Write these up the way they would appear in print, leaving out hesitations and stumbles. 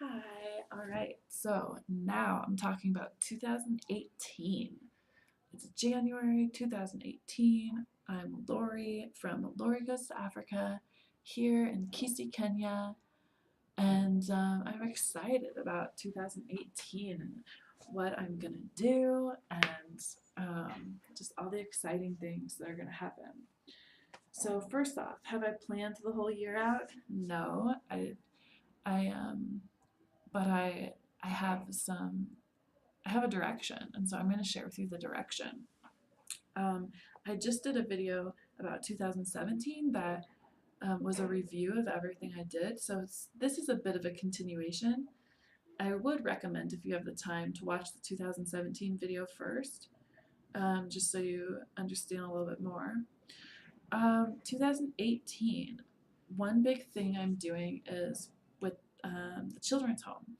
Hi, all right. So now I'm talking about 2018. It's January 2018. I'm Laurie from Laurie Goes to Africa here in Kisii, Kenya, and I'm excited about 2018 and what I'm gonna do and just all the exciting things that are gonna happen. So first off, have I planned the whole year out? No, I but I have I have a direction, and so I'm going to share with you the direction. Um, I just did a video about 2017 that was a review of everything I did, so this is a bit of a continuation. I would recommend, if you have the time, to watch the 2017 video first, just so you understand a little bit more. 2018, one big thing I'm doing is with the children's home.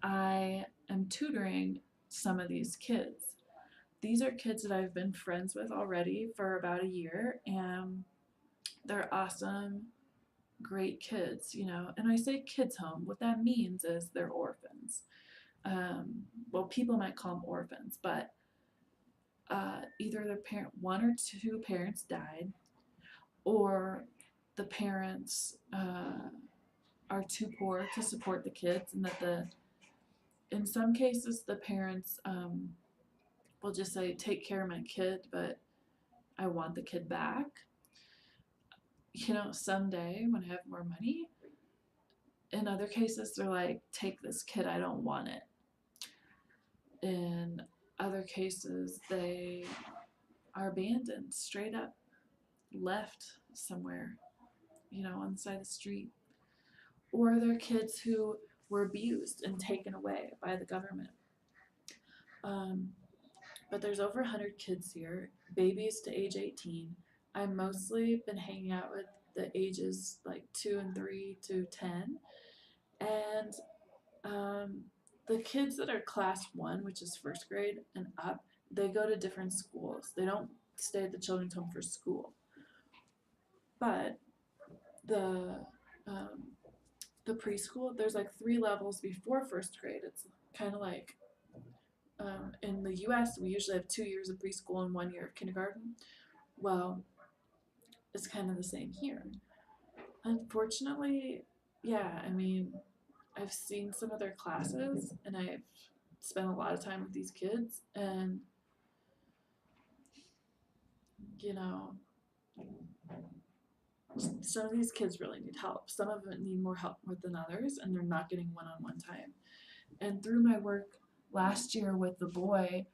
I am tutoring some of these kids. These are kids that I've been friends with already for about a year, and they're awesome, great kids, you know. And I say kids home, what that means is they're orphans. Well, people might call them orphans, but either their one or two parents died, or the parents are too poor to support the kids, and that in some cases the parents will just say, take care of my kid, but I want the kid back. You know, someday when I have more money. In other cases, they're like, take this kid, I don't want it. In other cases, they are abandoned, straight up left somewhere, you know, on the side of the street. Or they're kids who were abused and taken away by the government. Um, but there's over 100 kids here, babies to age 18. I've mostly been hanging out with the ages like 2 and 3 to 10. And um, the kids that are class 1, which is first grade and up, they go to different schools. They don't stay at the children's home for school. But the um, the preschool, there's like 3 levels before first grade. It's kind of like in the US, we usually have 2 years of preschool and 1 year of kindergarten. Well, it's kind of the same here. Unfortunately, yeah, I mean, I've seen some of their classes and I've spent a lot of time with these kids, and you know, some of these kids really need help. Some of them need more help than others, and they're not getting one-on-one time. And through my work last year with the boy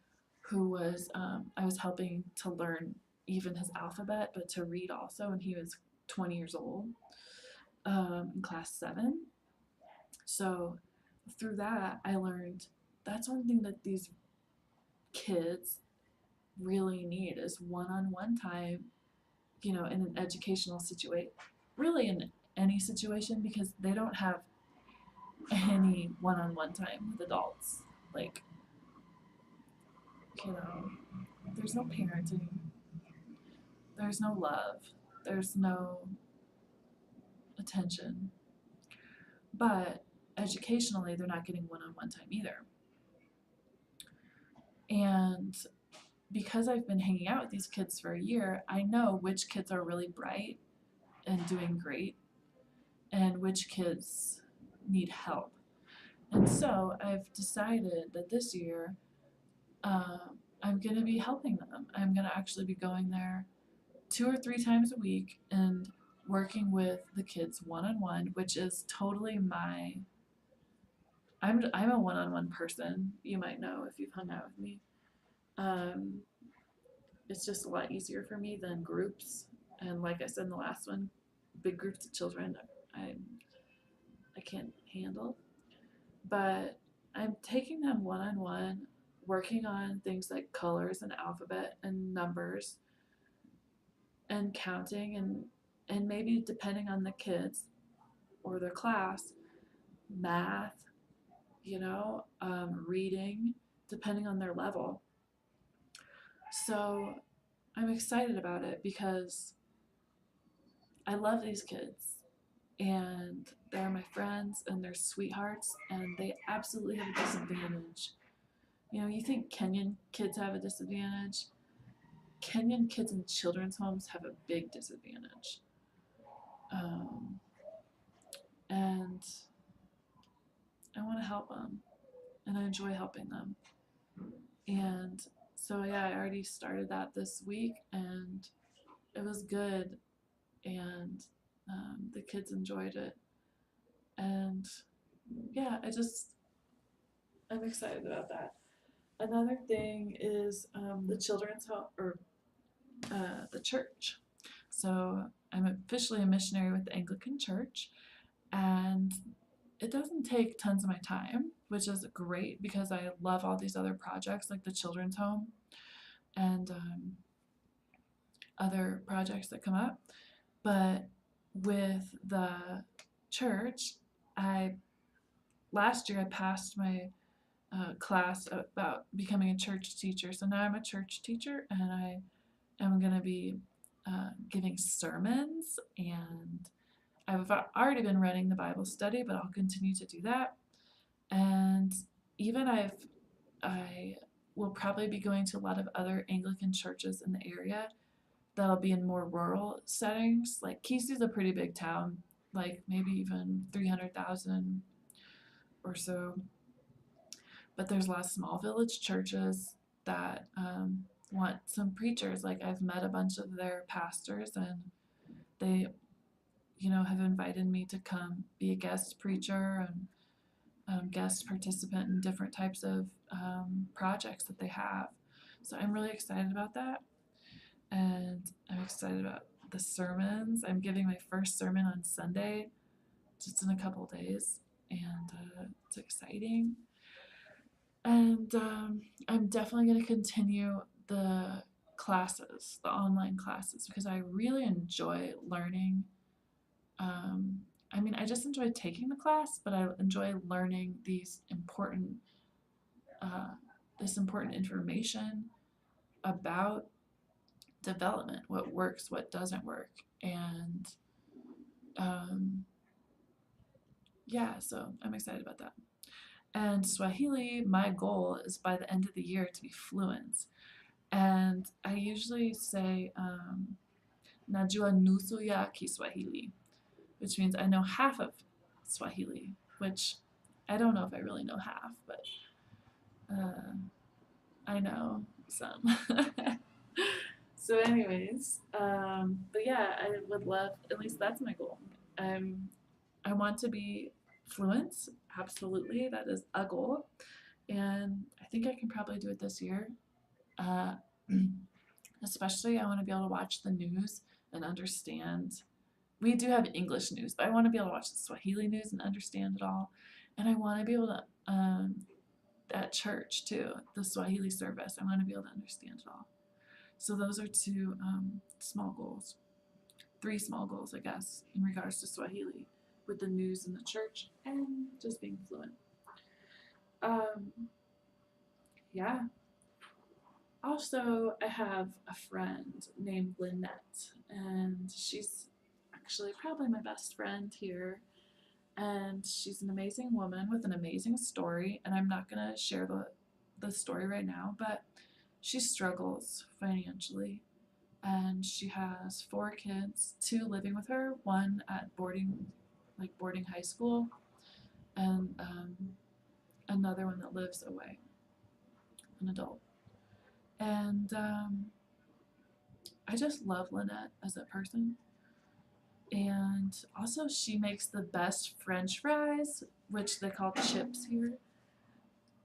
who was, I was helping to learn even his alphabet, but to read also, and he was 20 years old, in class 7. So through that, I learned that's one thing that these kids really need is one-on-one time, you know, in an educational situation, really in any situation, because they don't have any one-on-one time with adults. Like, you know, there's no parenting, there's no love, there's no attention. But educationally, they're not getting one-on-one time either. And because I've been hanging out with these kids for a year, I know which kids are really bright and doing great and which kids need help. And so I've decided that this year I'm going to be helping them. I'm going to actually be going there 2 or 3 times a week and working with the kids one-on-one, which is totally I'm a one-on-one person. You might know if you've hung out with me. Um, it's just a lot easier for me than groups. And like I said in the last one, big groups of children, I I can't handle. But I'm taking them one-on-one, working on things like colors and alphabet and numbers and counting, and maybe depending on the kids or their class, math, you know, reading, depending on their level. So I'm excited about it because I love these kids. and they're my friends and they're sweethearts, and they absolutely have a disadvantage. You know, you think Kenyan kids have a disadvantage? Kenyan kids in children's homes have a big disadvantage. Um, and I want to help them, and I enjoy helping them. And so, yeah, I already started that this week, and it was good, and the kids enjoyed it. And yeah, I'm excited about that. Another thing is the children's home, or the church. So I'm officially a missionary with the Anglican Church, and it doesn't take tons of my time, which is great because I love all these other projects like the children's home and other projects that come up. But with the church, I last year I passed my class about becoming a church teacher. So now I'm a church teacher, and I am going to be giving sermons, and I've already been running the Bible study, but I'll continue to do that. And even I will probably be going to a lot of other Anglican churches in the area that'll be in more rural settings. Like Kisii is a pretty big town, like maybe even 300,000 or so. But there's a lot of small village churches that want some preachers. Like I've met a bunch of their pastors, and they, have invited me to come be a guest preacher and guest participant in different types of projects that they have. So I'm really excited about that, and I'm excited about the sermons. I'm giving my first sermon on Sunday, just in a couple days, and it's exciting. And I'm definitely going to continue the classes, the online classes, because I really enjoy learning. Um, I mean, I just enjoy taking the class, but I enjoy learning uh, this important information about development, what works, what doesn't work, and um, yeah, so I'm excited about that. And Swahili, my goal is by the end of the year to be fluent. And I usually say, Najua nusu ya Kiswahili, which means I know half of Swahili, which I don't know if I really know half, but uh, I know some. So, anyways, but yeah, I would love, at least that's my goal. I want to be fluent, absolutely, that is a goal. And I think I can probably do it this year. Uh, Especially, I want to be able to watch the news and understand. We do have English news, but I want to be able to watch the Swahili news and understand it all. And I want to be able to, at church too, the Swahili service, I want to be able to understand it all. So those are two small goals, three small goals, I guess, in regards to Swahili, with the news in the church and just being fluent. Um, yeah. Also, I have a friend named Lynette, and she's actually probably my best friend here. And she's an amazing woman with an amazing story. And I'm not going to share the story right now, but she struggles financially. And she has four kids, two living with her, one at boarding high school, and another one that lives away, an adult. And I just love Lynette as a person. And also, she makes the best French fries, which they call chips here.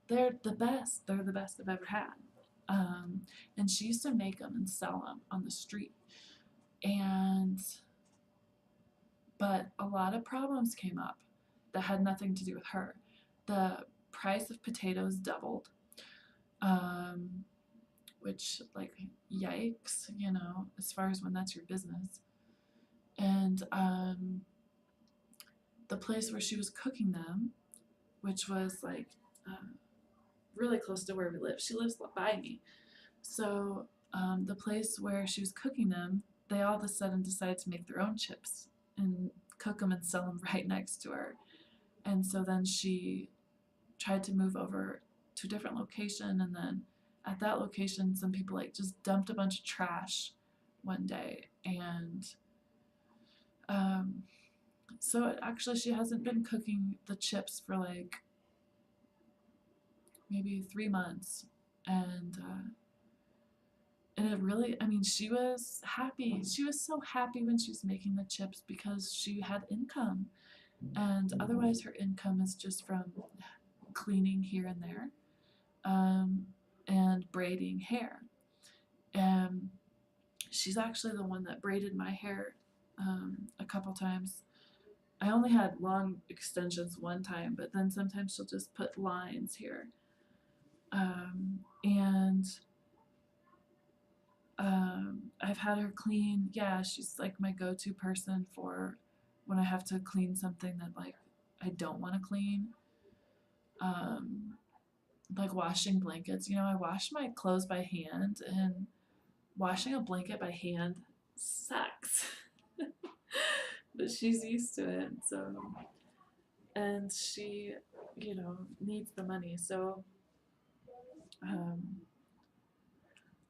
They're the best. They're the best I've ever had. And she used to make them and sell them on the street. And but a lot of problems came up that had nothing to do with her. The price of potatoes doubled, um, which, like, yikes, as far as when that's your business. And the place where she was cooking them, which was like really close to where we live, she lives by me. So the place where she was cooking them, they all of a sudden decided to make their own chips and cook them and sell them right next to her. And so then she tried to move over to a different location, and then at that location some people like just dumped a bunch of trash one day, and um, so actually she hasn't been cooking the chips for like maybe 3 months, and it really, I mean, she was happy. She was so happy when she was making the chips because she had income, and otherwise her income is just from cleaning here and there, um, and braiding hair. And she's actually the one that braided my hair a couple times. I only had long extensions one time, but then sometimes she'll just put lines here. And I've had her clean. Yeah, she's like my go-to person for when I have to clean something that like I don't want to clean. Um, like washing blankets. You know, I wash my clothes by hand, and washing a blanket by hand sucks. But she's used to it, so, and she, you know, needs the money. Um,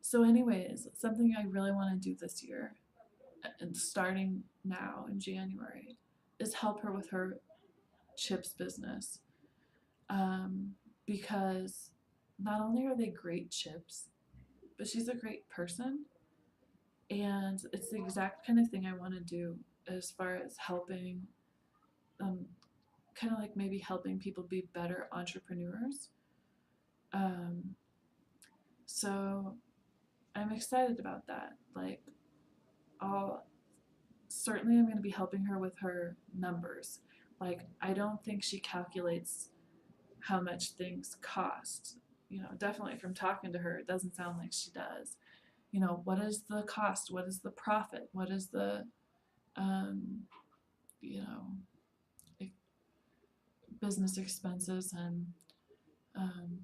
so anyways, something I really want to do this year, and starting now in January, is help her with her chips business. Because not only are they great chips, but she's a great person, and it's the exact kind of thing I want to do as far as helping, um, kind of like maybe helping people be better entrepreneurs. Um, so I'm excited about that. Like, I'll certainly I'm going to be helping her with her numbers. Like, I don't think she calculates how much things cost. You know, definitely from talking to her, it doesn't sound like she does. You know, what is the cost? What is the profit? What is the, um, you know, business expenses um,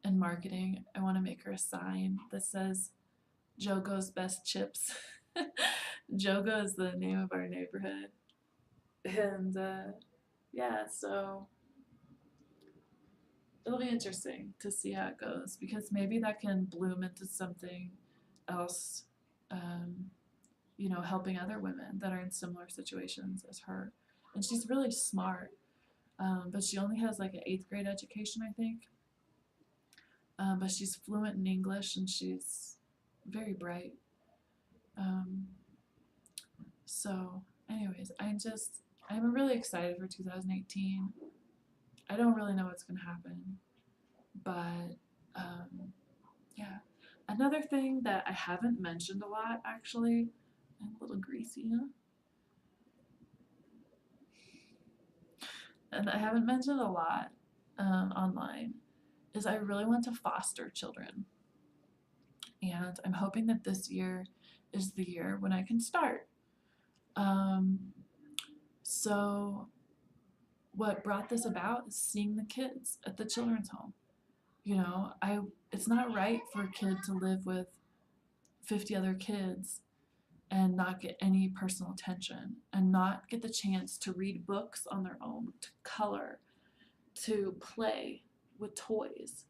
and marketing? I want to make her a sign that says Jogo's Best Chips. Jogo is the name of our neighborhood. And yeah, so it'll be interesting to see how it goes, because maybe that can bloom into something else, um, you know, helping other women that are in similar situations as her. And she's really smart, but she only has like an 8th grade education, I think. But she's fluent in English, and she's very bright. Um, so, anyways, I'm really excited for 2018. I don't really know what's going to happen, but yeah. Another thing that I haven't mentioned a lot, actually, I'm a little greasy, huh? And I haven't mentioned a lot online, is I really want to foster children. And I'm hoping that this year is the year when I can start. Um, so, what brought this about is seeing the kids at the children's home. You know, it's not right for a kid to live with 50 other kids and not get any personal attention, and not get the chance to read books on their own, to color, to play with toys,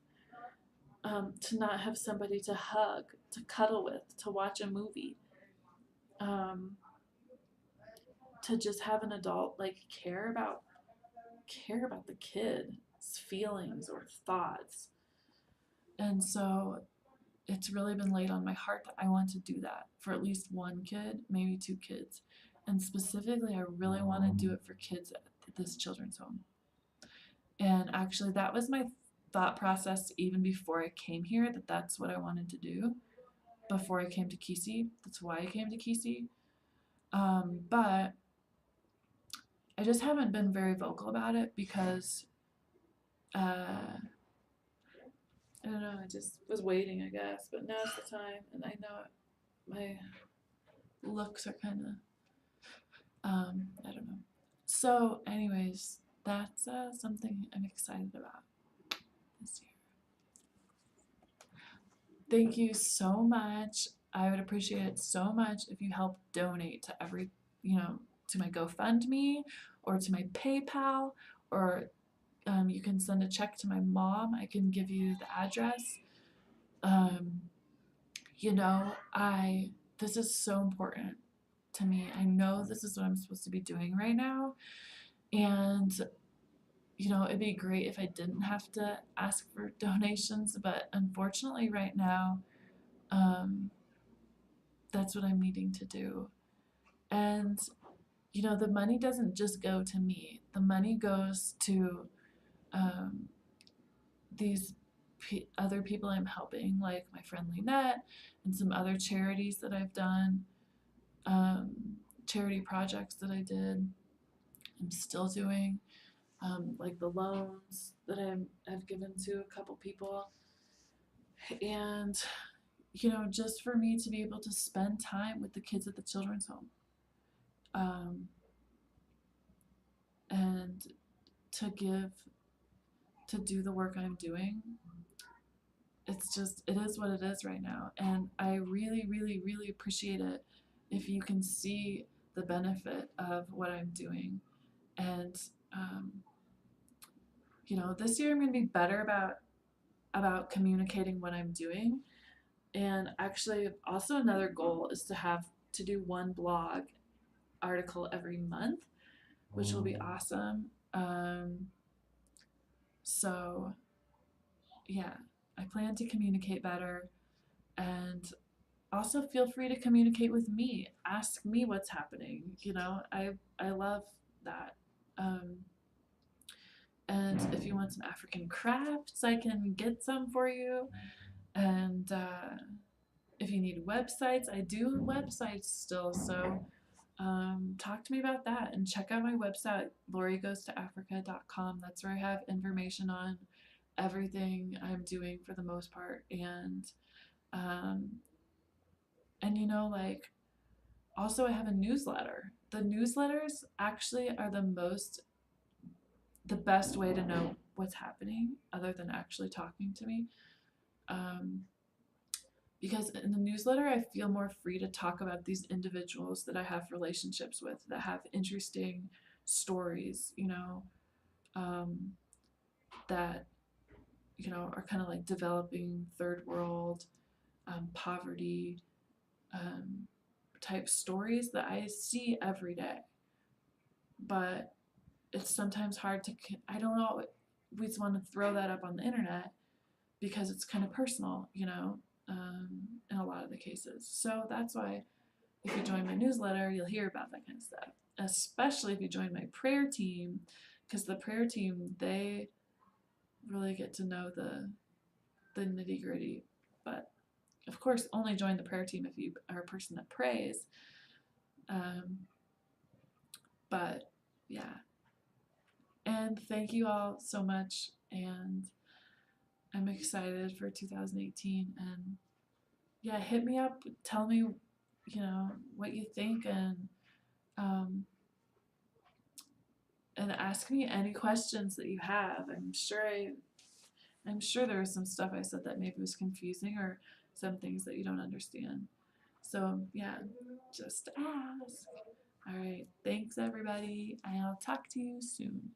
to not have somebody to hug, to cuddle with, to watch a movie, um, to just have an adult like care about the kid's feelings or thoughts. And so it's really been laid on my heart that I want to do that for at least one kid, maybe 2 kids. And specifically, I really want to do it for kids at this children's home. And actually, that was my thought process even before I came here, that that's what I wanted to do before I came to Kisii. That's why I came to Kisii. But I just haven't been very vocal about it because I don't know, I just was waiting, I guess. But now's the time, and I know my looks are kind of, I don't know. So, anyways, that's something I'm excited about this year. Thank you so much. I would appreciate it so much if you help donate to every, you know, to my GoFundMe or to my PayPal, or you can send a check to my mom. I can give you the address. Um, you know, this is so important to me. I know this is what I'm supposed to be doing right now, and you know, it'd be great if I didn't have to ask for donations, but unfortunately right now, um, that's what I'm needing to do. And you know, the money doesn't just go to me. The money goes to um, these other people I'm helping, like my friend Lynette and some other charities that I've done, um, charity projects that I did, I'm still doing, like the loans that I've given to a couple people. And, you know, just for me to be able to spend time with the kids at the children's home, um, and to give, to do the work I'm doing, it's just, it is what it is right now. And I really, really, really appreciate it if you can see the benefit of what I'm doing. And, um, you know, this year I'm going to be better about communicating what I'm doing. And actually, also another goal is to do one blog article every month, which will be awesome. So yeah, I plan to communicate better, and also feel free to communicate with me. Ask me what's happening. You know, I love that. Um, and if you want some African crafts, I can get some for you. And if you need websites, I do websites still. So talk to me about that, and check out my website, lauriegoestoafrica.com. That's where I have information on everything I'm doing for the most part. Um, and you know, like, also I have a newsletter. The newsletters actually are the best way to know what's happening other than actually talking to me. Um, because in the newsletter, I feel more free to talk about these individuals that I have relationships with that have interesting stories, you know, um, that, you know, are kind of like developing third world, poverty, um, type stories that I see every day. But it's sometimes hard to, I don't know, we just want to throw that up on the internet because it's kind of personal, you know, in a lot of the cases. So that's why if you join my newsletter, you'll hear about that kind of stuff, especially if you join my prayer team, because the prayer team, they really get to know the nitty gritty. But of course, only join the prayer team if you are a person that prays. Um, but yeah, and thank you all so much, and I'm excited for 2018. And yeah, hit me up, tell me, you know, what you think, um, and ask me any questions that you have. I'm sure there was some stuff I said that maybe was confusing, or some things that you don't understand. So yeah, just ask. All right, thanks everybody. I'll talk to you soon.